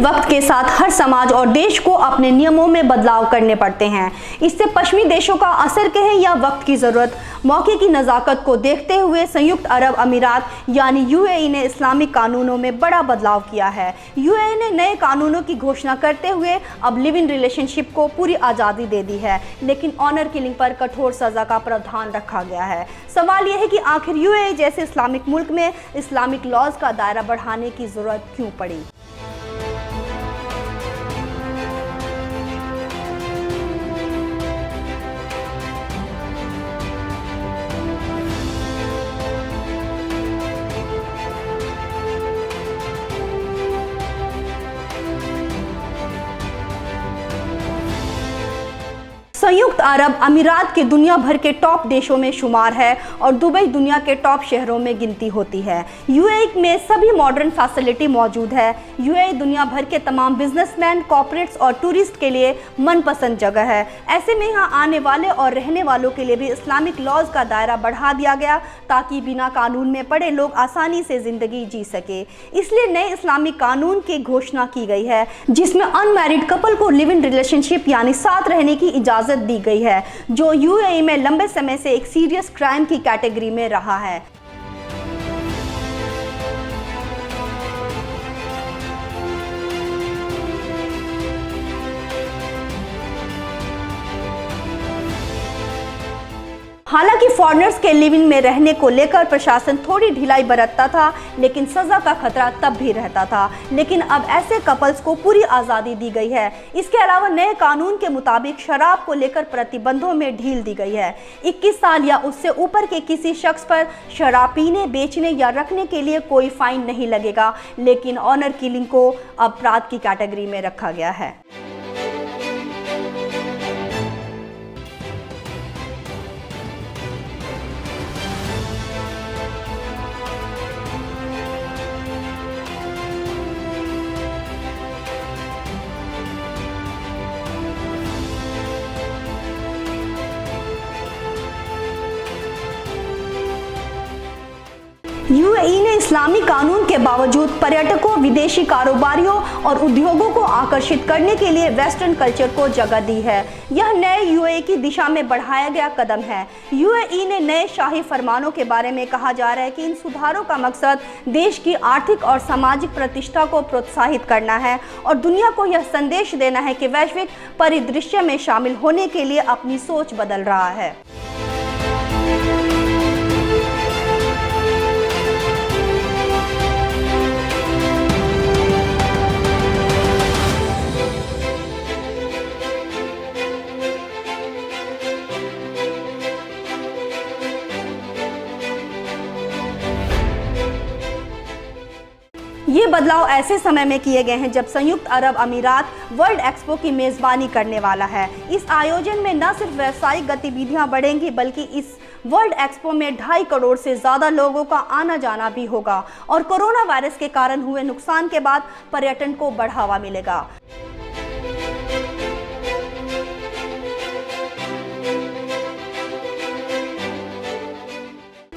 वक्त के साथ हर समाज और देश को अपने नियमों में बदलाव करने पड़ते हैं। इससे पश्चिमी देशों का असर कहें या वक्त की ज़रूरत, मौके की नज़ाकत को देखते हुए संयुक्त अरब अमीरात यानी यूएई ने इस्लामिक कानूनों में बड़ा बदलाव किया है। यूएई ने नए कानूनों की घोषणा करते हुए अब लिव इन रिलेशनशिप को पूरी आज़ादी दे दी है, लेकिन ऑनर किलिंग पर कठोर सज़ा का प्रावधान रखा गया है। सवाल यह है कि आखिर यूएई जैसे इस्लामिक मुल्क में इस्लामिक लॉज का दायरा बढ़ाने की ज़रूरत क्यों पड़ी। संयुक्त अरब अमीरात के दुनिया भर के टॉप देशों में शुमार है और दुबई दुनिया के टॉप शहरों में गिनती होती है। यूएई में सभी मॉडर्न फैसिलिटी मौजूद है। यूएई दुनिया भर के तमाम बिजनेसमैन, कॉर्पोरेट्स और टूरिस्ट के लिए मनपसंद जगह है। ऐसे में यहाँ आने वाले और रहने वालों के लिए भी इस्लामिक लॉज का दायरा बढ़ा दिया गया ताकि बिना कानून में पड़े लोग आसानी से ज़िंदगी जी सके। इसलिए नए इस्लामिक कानून की घोषणा की गई है जिसमें अनमैरिड कपल को लिव इन रिलेशनशिप यानी साथ रहने की इजाज़त दी गई है, जो यूएई में लंबे समय से एक सीरियस क्राइम की कैटेगरी में रहा है। हालांकि फॉरेनर्स के लिव इन में रहने को लेकर प्रशासन थोड़ी ढिलाई बरतता था, लेकिन सजा का खतरा तब भी रहता था। लेकिन अब ऐसे कपल्स को पूरी आज़ादी दी गई है। इसके अलावा नए कानून के मुताबिक शराब को लेकर प्रतिबंधों में ढील दी गई है। 21 साल या उससे ऊपर के किसी शख्स पर शराब पीने, बेचने या रखने के लिए कोई फाइन नहीं लगेगा, लेकिन ऑनर किलिंग को अपराध की कैटेगरी में रखा गया है। यूएई ने इस्लामी कानून के बावजूद पर्यटकों, विदेशी कारोबारियों और उद्योगों को आकर्षित करने के लिए वेस्टर्न कल्चर को जगह दी है। यह नए यूएई की दिशा में बढ़ाया गया कदम है। यूएई ने नए शाही फरमानों के बारे में कहा जा रहा है कि इन सुधारों का मकसद देश की आर्थिक और सामाजिक प्रतिष्ठा को प्रोत्साहित करना है और दुनिया को यह संदेश देना है कि वैश्विक परिदृश्य में शामिल होने के लिए अपनी सोच बदल रहा है। ये बदलाव ऐसे समय में किए गए हैं जब संयुक्त अरब अमीरात वर्ल्ड एक्सपो की मेज़बानी करने वाला है। इस आयोजन में न सिर्फ व्यावसायिक गतिविधियां बढ़ेंगी, बल्कि इस वर्ल्ड एक्सपो में 2.5 करोड़ से ज़्यादा लोगों का आना जाना भी होगा और कोरोना वायरस के कारण हुए नुकसान के बाद पर्यटन को बढ़ावा मिलेगा।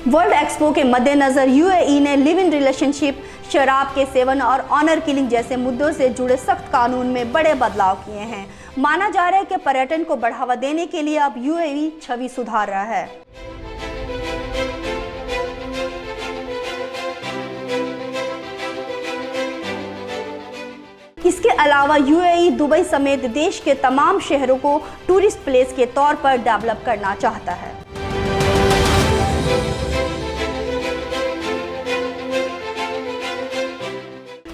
वर्ल्ड एक्सपो के मद्देनज़र यूएई ने लिव इन रिलेशनशिप, शराब के सेवन और ऑनर किलिंग जैसे मुद्दों से जुड़े सख्त कानून में बड़े बदलाव किए हैं। माना जा रहा है कि पर्यटन को बढ़ावा देने के लिए अब यूएई छवि सुधार रहा है। इसके अलावा यूएई दुबई समेत देश के तमाम शहरों को टूरिस्ट प्लेस के तौर पर डेवलप करना चाहता है।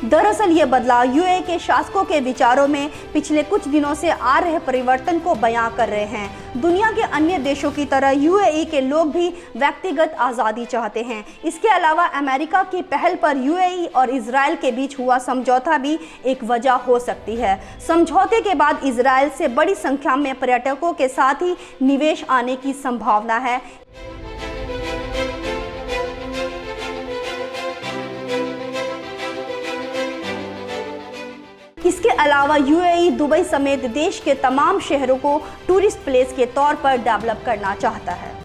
दरअसल ये बदलाव यूएई के शासकों के विचारों में पिछले कुछ दिनों से आ रहे परिवर्तन को बयां कर रहे हैं। दुनिया के अन्य देशों की तरह यूएई के लोग भी व्यक्तिगत आज़ादी चाहते हैं। इसके अलावा अमेरिका की पहल पर यूएई और इजराइल के बीच हुआ समझौता भी एक वजह हो सकती है। समझौते के बाद इजराइल से बड़ी संख्या में पर्यटकों के साथ ही निवेश आने की संभावना है। इसके अलावा यूएई दुबई समेत देश के तमाम शहरों को टूरिस्ट प्लेस के तौर पर डेवलप करना चाहता है।